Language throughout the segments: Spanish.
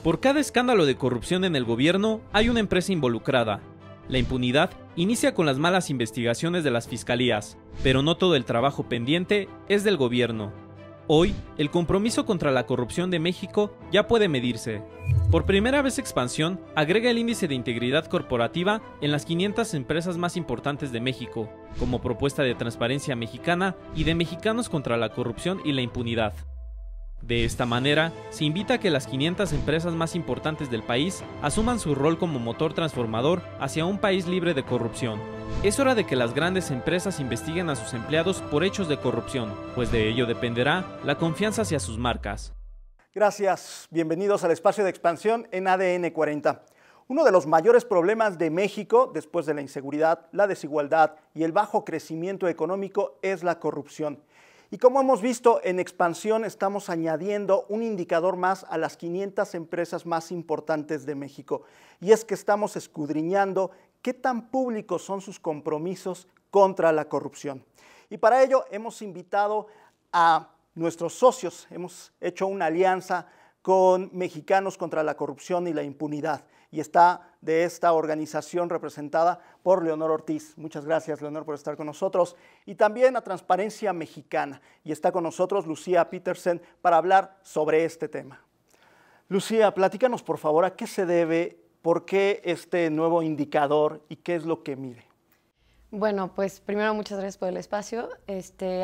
Por cada escándalo de corrupción en el gobierno, hay una empresa involucrada. La impunidad inicia con las malas investigaciones de las fiscalías, pero no todo el trabajo pendiente es del gobierno. Hoy, el compromiso contra la corrupción de México ya puede medirse. Por primera vez Expansión agrega el índice de integridad corporativa en las 500 empresas más importantes de México, como propuesta de Transparencia Mexicana y de Mexicanos contra la Corrupción y la Impunidad. De esta manera, se invita a que las 500 empresas más importantes del país asuman su rol como motor transformador hacia un país libre de corrupción. Es hora de que las grandes empresas investiguen a sus empleados por hechos de corrupción, pues de ello dependerá la confianza hacia sus marcas. Gracias, bienvenidos al espacio de Expansión en ADN 40. Uno de los mayores problemas de México, después de la inseguridad, la desigualdad y el bajo crecimiento económico, es la corrupción. Y como hemos visto, en Expansión estamos añadiendo un indicador más a las 500 empresas más importantes de México. Y es que estamos escudriñando qué tan públicos son sus compromisos contra la corrupción. Y para ello hemos invitado a nuestros socios, hemos hecho una alianza con Mexicanos contra la Corrupción y la Impunidad. Y está de esta organización representada por Leonor Ortiz. Muchas gracias, Leonor, por estar con nosotros. Y también a Transparencia Mexicana. Y está con nosotros Lucía Petersen para hablar sobre este tema. Lucía, platícanos por favor a qué se debe, por qué este nuevo indicador y qué es lo que mide. Bueno, pues primero muchas gracias por el espacio.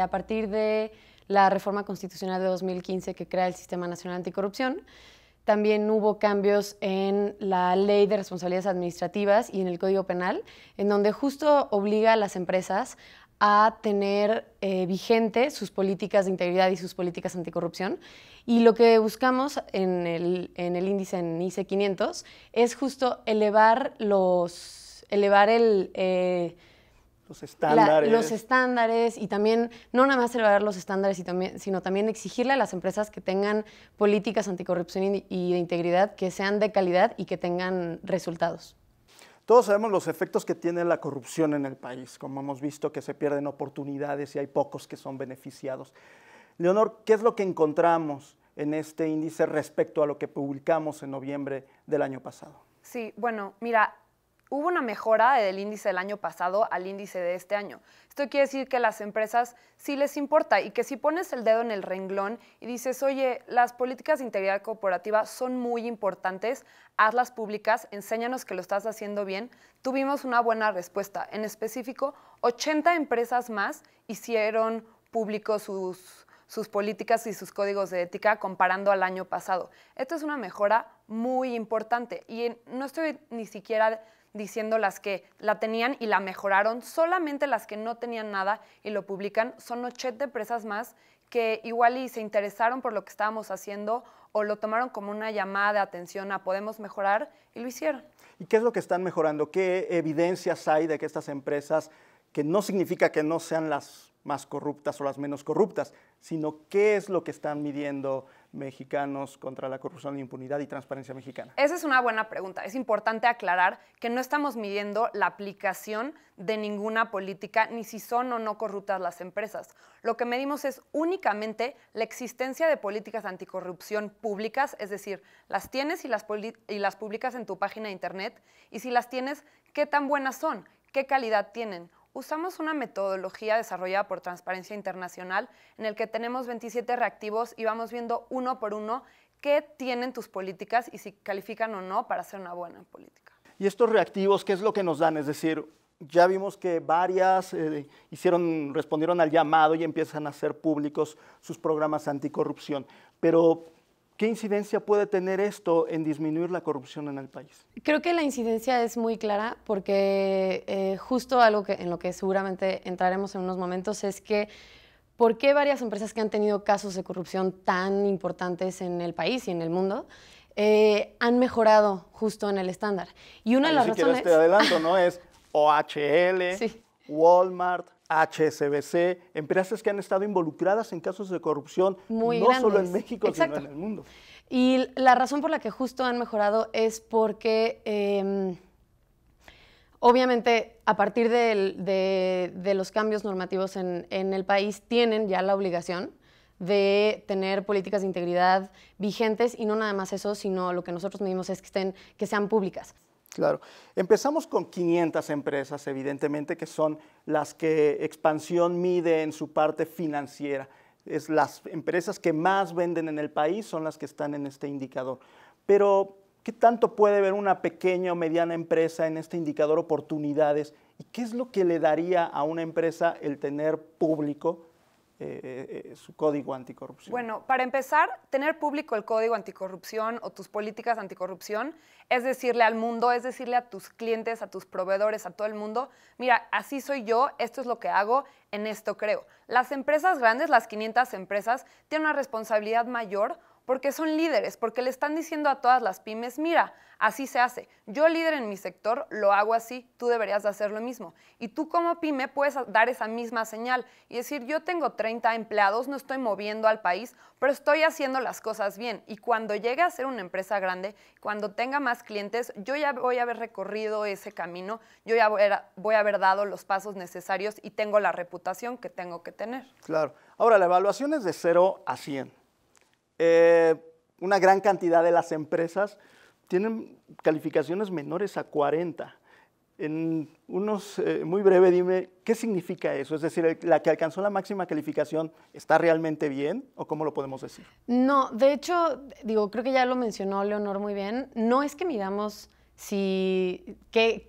A partir de la reforma constitucional de 2015 que crea el Sistema Nacional Anticorrupción, también hubo cambios en la Ley de Responsabilidades Administrativas y en el Código Penal, en donde justo obliga a las empresas a tener vigente sus políticas de integridad y sus políticas anticorrupción. Y lo que buscamos en el índice, en ICE 500, es justo elevar los estándares y también, no nada más elevar los estándares, sino también exigirle a las empresas que tengan políticas anticorrupción y de integridad que sean de calidad y que tengan resultados. Todos sabemos los efectos que tiene la corrupción en el país, como hemos visto que se pierden oportunidades y hay pocos que son beneficiados. Leonor, ¿qué es lo que encontramos en este índice respecto a lo que publicamos en noviembre del año pasado? Sí, bueno, mira, hubo una mejora del índice del año pasado al índice de este año. Esto quiere decir que a las empresas sí les importa y que si pones el dedo en el renglón y dices, oye, las políticas de integridad corporativa son muy importantes, hazlas públicas, enséñanos que lo estás haciendo bien, tuvimos una buena respuesta. En específico, 80 empresas más hicieron públicos sus políticas y sus códigos de ética comparando al año pasado. Esto es una mejora muy importante y no estoy ni siquiera diciendo las que la tenían y la mejoraron, solamente las que no tenían nada y lo publican, son 80 empresas más que igual y se interesaron por lo que estábamos haciendo o lo tomaron como una llamada de atención a podemos mejorar y lo hicieron. ¿Y qué es lo que están mejorando? ¿Qué evidencias hay de que estas empresas, que no significa que no sean las más corruptas o las menos corruptas, sino qué es lo que están midiendo Mexicanos contra la Corrupción, la Impunidad y Transparencia Mexicana? Esa es una buena pregunta. Es importante aclarar que no estamos midiendo la aplicación de ninguna política, ni si son o no corruptas las empresas. Lo que medimos es únicamente la existencia de políticas anticorrupción públicas, es decir, las tienes y las publicas en tu página de internet, y si las tienes, ¿qué tan buenas son? ¿Qué calidad tienen? Usamos una metodología desarrollada por Transparencia Internacional en el que tenemos 27 reactivos y vamos viendo uno por uno qué tienen tus políticas y si califican o no para hacer una buena política. ¿Y estos reactivos qué es lo que nos dan? Es decir, ya vimos que varias respondieron al llamado y empiezan a hacer públicos sus programas anticorrupción, pero ¿qué incidencia puede tener esto en disminuir la corrupción en el país? Creo que la incidencia es muy clara porque justo algo en lo que seguramente entraremos en unos momentos es que ¿por qué varias empresas que han tenido casos de corrupción tan importantes en el país y en el mundo han mejorado justo en el estándar? Y una de las razones... te adelanto, ¿no? Es OHL, sí. Walmart, HSBC, empresas que han estado involucradas en casos de corrupción, muy no grandes. Solo en México, Exacto. Sino en el mundo. Y la razón por la que justo han mejorado es porque obviamente a partir de los cambios normativos en el país tienen ya la obligación de tener políticas de integridad vigentes y no nada más eso, sino lo que nosotros medimos es que sean públicas. Claro. Empezamos con 500 empresas, evidentemente, que son las que Expansión mide en su parte financiera. Es las empresas que más venden en el país son las que están en este indicador. Pero, ¿qué tanto puede ver una pequeña o mediana empresa en este indicador oportunidades? ¿Y qué es lo que le daría a una empresa el tener público su código anticorrupción? Bueno, para empezar, tener público el código anticorrupción o tus políticas anticorrupción es decirle al mundo, es decirle a tus clientes, a tus proveedores, a todo el mundo, mira, así soy yo, esto es lo que hago, en esto creo. Las empresas grandes, las 500 empresas, tienen una responsabilidad mayor porque son líderes, porque le están diciendo a todas las pymes, mira, así se hace. Yo líder en mi sector lo hago así, tú deberías de hacer lo mismo. Y tú como pyme puedes dar esa misma señal y decir, yo tengo 30 empleados, no estoy moviendo al país, pero estoy haciendo las cosas bien. Y cuando llegue a ser una empresa grande, cuando tenga más clientes, yo ya voy a haber recorrido ese camino, yo ya voy a haber dado los pasos necesarios y tengo la reputación que tengo que tener. Claro. Ahora, la evaluación es de 0 a 100. Una gran cantidad de las empresas tienen calificaciones menores a 40. Muy breve, dime, ¿qué significa eso? Es decir, ¿la que alcanzó la máxima calificación está realmente bien o cómo lo podemos decir? No, de hecho, creo que ya lo mencionó Leonor muy bien, no es que midamos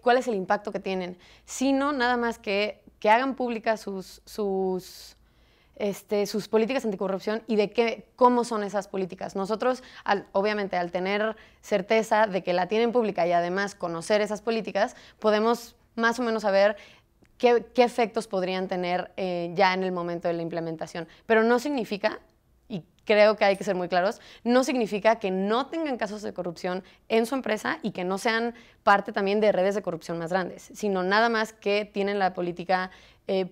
cuál es el impacto que tienen, sino nada más que hagan públicas sus políticas anticorrupción y cómo son esas políticas. Nosotros, obviamente, al tener certeza de que la tienen pública y además conocer esas políticas, podemos más o menos saber qué efectos podrían tener ya en el momento de la implementación. Pero no significa, y creo que hay que ser muy claros, no significa que no tengan casos de corrupción en su empresa y que no sean parte también de redes de corrupción más grandes, sino nada más que tienen la política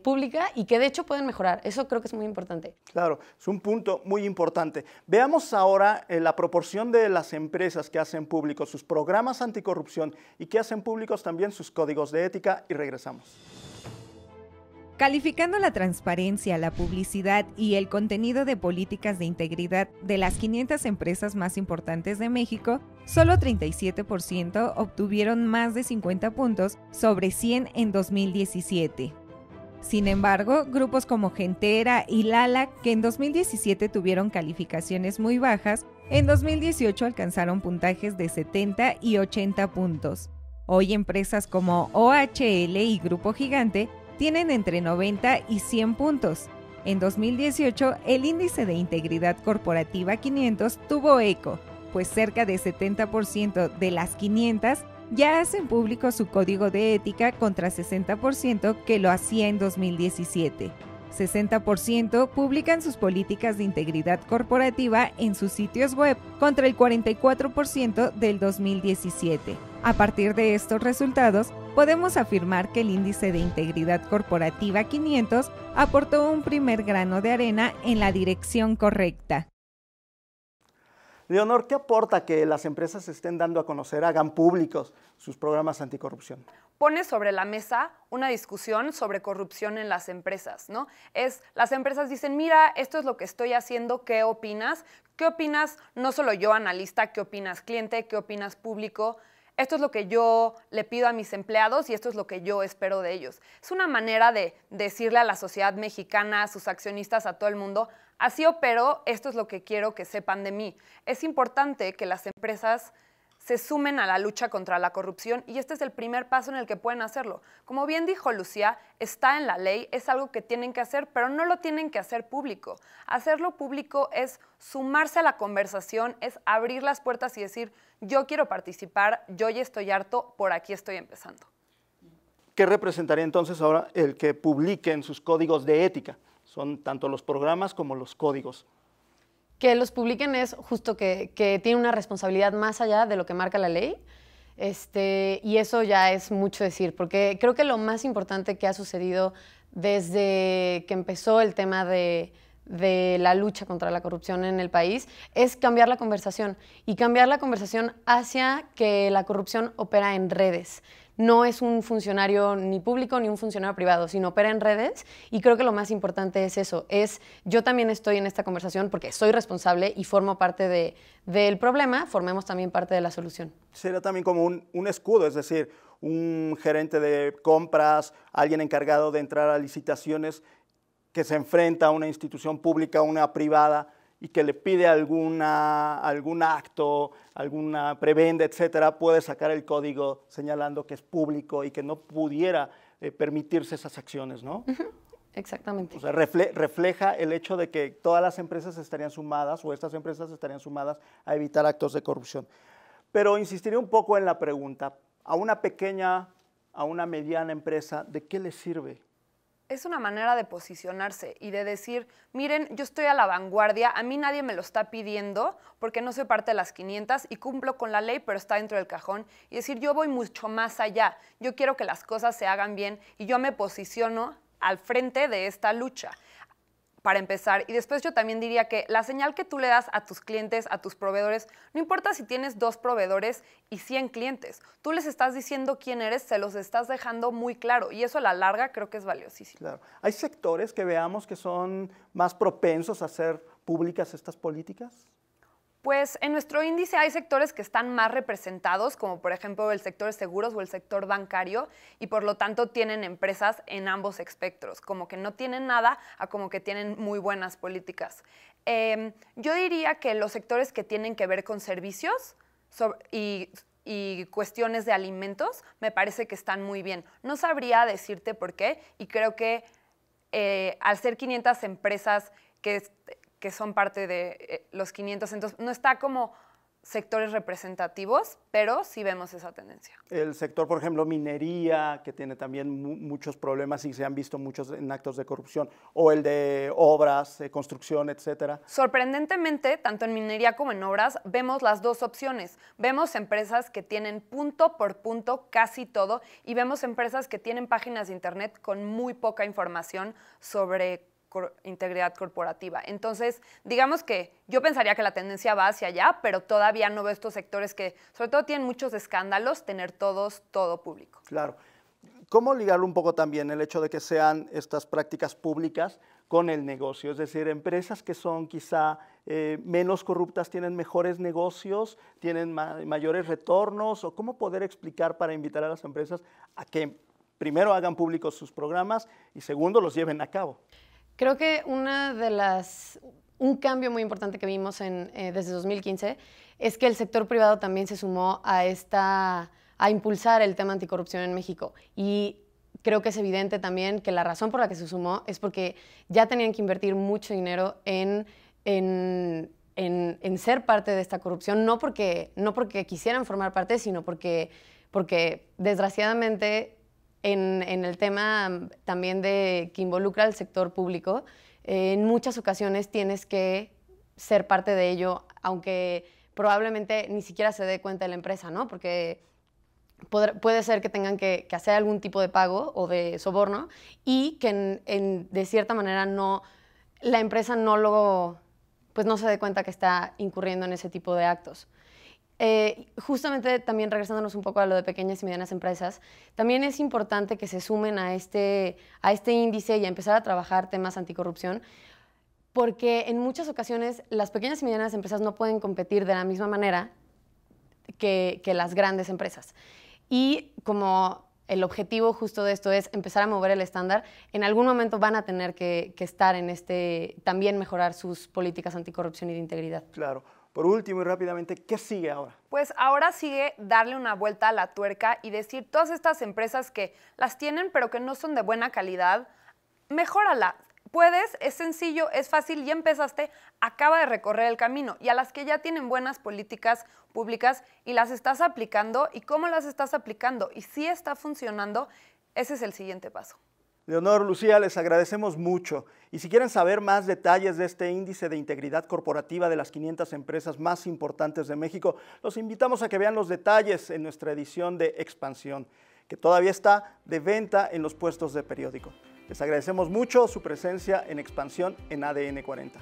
pública y que de hecho pueden mejorar. Eso creo que es muy importante. Claro, es un punto muy importante. Veamos ahora la proporción de las empresas que hacen públicos sus programas anticorrupción y que hacen públicos también sus códigos de ética y regresamos. Calificando la transparencia, la publicidad y el contenido de políticas de integridad de las 500 empresas más importantes de México, solo 37% obtuvieron más de 50 puntos sobre 100 en 2017. Sin embargo, grupos como Gentera y Lala, que en 2017 tuvieron calificaciones muy bajas, en 2018 alcanzaron puntajes de 70 y 80 puntos. Hoy empresas como OHL y Grupo Gigante tienen entre 90 y 100 puntos. En 2018, el índice de integridad corporativa 500 tuvo eco, pues cerca de 70% de las 500 ya hacen público su código de ética contra 60% que lo hacía en 2017. 60% publican sus políticas de integridad corporativa en sus sitios web contra el 44% del 2017. A partir de estos resultados, podemos afirmar que el índice de integridad corporativa 500 aportó un primer grano de arena en la dirección correcta. Leonor, ¿qué aporta que las empresas estén dando a conocer, hagan públicos sus programas anticorrupción? Pone sobre la mesa una discusión sobre corrupción en las empresas, ¿no? Las empresas dicen, mira, esto es lo que estoy haciendo, ¿qué opinas? ¿Qué opinas? No solo yo, analista, ¿qué opinas, cliente? ¿Qué opinas, público? Esto es lo que yo le pido a mis empleados y esto es lo que yo espero de ellos. Es una manera de decirle a la sociedad mexicana, a sus accionistas, a todo el mundo, así opero, esto es lo que quiero que sepan de mí. Es importante que las empresas se sumen a la lucha contra la corrupción y este es el primer paso en el que pueden hacerlo. Como bien dijo Lucía, está en la ley, es algo que tienen que hacer, pero no lo tienen que hacer público. Hacerlo público es sumarse a la conversación, es abrir las puertas y decir, yo quiero participar, yo ya estoy harto, por aquí estoy empezando. ¿Qué representaría entonces ahora el que publiquen sus códigos de ética? Son tanto los programas como los códigos. Que los publiquen es justo que tiene una responsabilidad más allá de lo que marca la ley, y eso ya es mucho decir, porque creo que lo más importante que ha sucedido desde que empezó el tema de la lucha contra la corrupción en el país es cambiar la conversación y cambiar la conversación hacia que la corrupción opera en redes. no es un funcionario ni público ni un funcionario privado, sino opera en redes, y creo que lo más importante es eso, yo también estoy en esta conversación porque soy responsable y formo parte del problema, formemos también parte de la solución. Sería también como un escudo, es decir, un gerente de compras, alguien encargado de entrar a licitaciones que se enfrenta a una institución pública, a una privada, y que le pide algún acto, alguna prebenda, etcétera, puede sacar el código señalando que es público y que no pudiera permitirse esas acciones, ¿no? Exactamente. O sea, refleja el hecho de que todas las empresas estarían sumadas, o estas empresas estarían sumadas a evitar actos de corrupción. Pero insistiré un poco en la pregunta, a una pequeña, a una mediana empresa, ¿de qué le sirve? Es una manera de posicionarse y de decir, miren, yo estoy a la vanguardia, a mí nadie me lo está pidiendo porque no soy parte de las 500 y cumplo con la ley, pero está dentro del cajón. Y decir, yo voy mucho más allá, yo quiero que las cosas se hagan bien y yo me posiciono al frente de esta lucha, para empezar. Y después yo también diría que la señal que tú le das a tus clientes, a tus proveedores, no importa si tienes 2 proveedores y 100 clientes, tú les estás diciendo quién eres, se los estás dejando muy claro y eso a la larga creo que es valiosísimo. Claro. ¿Hay sectores que veamos que son más propensos a hacer públicas estas políticas? Pues en nuestro índice hay sectores que están más representados, como por ejemplo el sector de seguros o el sector bancario, y por lo tanto tienen empresas en ambos espectros, como que no tienen nada a como que tienen muy buenas políticas. Yo diría que los sectores que tienen que ver con servicios y cuestiones de alimentos me parece que están muy bien. No sabría decirte por qué y creo que al ser 500 empresas que son parte de los 500, entonces no está como sectores representativos, pero sí vemos esa tendencia. El sector, por ejemplo, minería, que tiene también muchos problemas y se han visto muchos en actos de corrupción, o el de obras, construcción, etcétera. Sorprendentemente, tanto en minería como en obras, vemos las dos opciones. Vemos empresas que tienen punto por punto casi todo y vemos empresas que tienen páginas de internet con muy poca información sobre integridad corporativa. Entonces, digamos que yo pensaría que la tendencia va hacia allá, pero todavía no veo estos sectores que, sobre todo, tienen muchos escándalos, tener todo público. Claro. ¿Cómo ligarlo un poco también el hecho de que sean estas prácticas públicas con el negocio? Es decir, empresas que son quizá menos corruptas tienen mejores negocios, tienen mayores retornos, o cómo poder explicar para invitar a las empresas a que primero hagan públicos sus programas y segundo los lleven a cabo. Creo que un cambio muy importante que vimos desde 2015 es que el sector privado también se sumó a impulsar el tema anticorrupción en México. Y creo que es evidente también que la razón por la que se sumó es porque ya tenían que invertir mucho dinero en ser parte de esta corrupción, no porque quisieran formar parte, sino porque desgraciadamente en el tema también que involucra al sector público, en muchas ocasiones tienes que ser parte de ello, aunque probablemente ni siquiera se dé cuenta la empresa, ¿no? Porque puede ser que tengan que hacer algún tipo de pago o de soborno y que de cierta manera la empresa no se dé cuenta que está incurriendo en ese tipo de actos. Justamente también regresándonos un poco a lo de pequeñas y medianas empresas, también es importante que se sumen a este índice y a empezar a trabajar temas anticorrupción, porque en muchas ocasiones las pequeñas y medianas empresas no pueden competir de la misma manera que las grandes empresas. Y como el objetivo justo de esto es empezar a mover el estándar, en algún momento van a tener que estar también mejorar sus políticas anticorrupción y de integridad. Claro. Por último y rápidamente, ¿qué sigue ahora? Pues ahora sigue darle una vuelta a la tuerca y decir, todas estas empresas que las tienen pero que no son de buena calidad, mejórala. Puedes, es sencillo, es fácil, ya empezaste, acaba de recorrer el camino. Y a las que ya tienen buenas políticas públicas y las estás aplicando, ¿y cómo las estás aplicando? Y si está funcionando, ese es el siguiente paso. Leonor, Lucía, les agradecemos mucho. Y si quieren saber más detalles de este índice de integridad corporativa de las 500 empresas más importantes de México, los invitamos a que vean los detalles en nuestra edición de Expansión, que todavía está de venta en los puestos de periódico. Les agradecemos mucho su presencia en Expansión en ADN 40.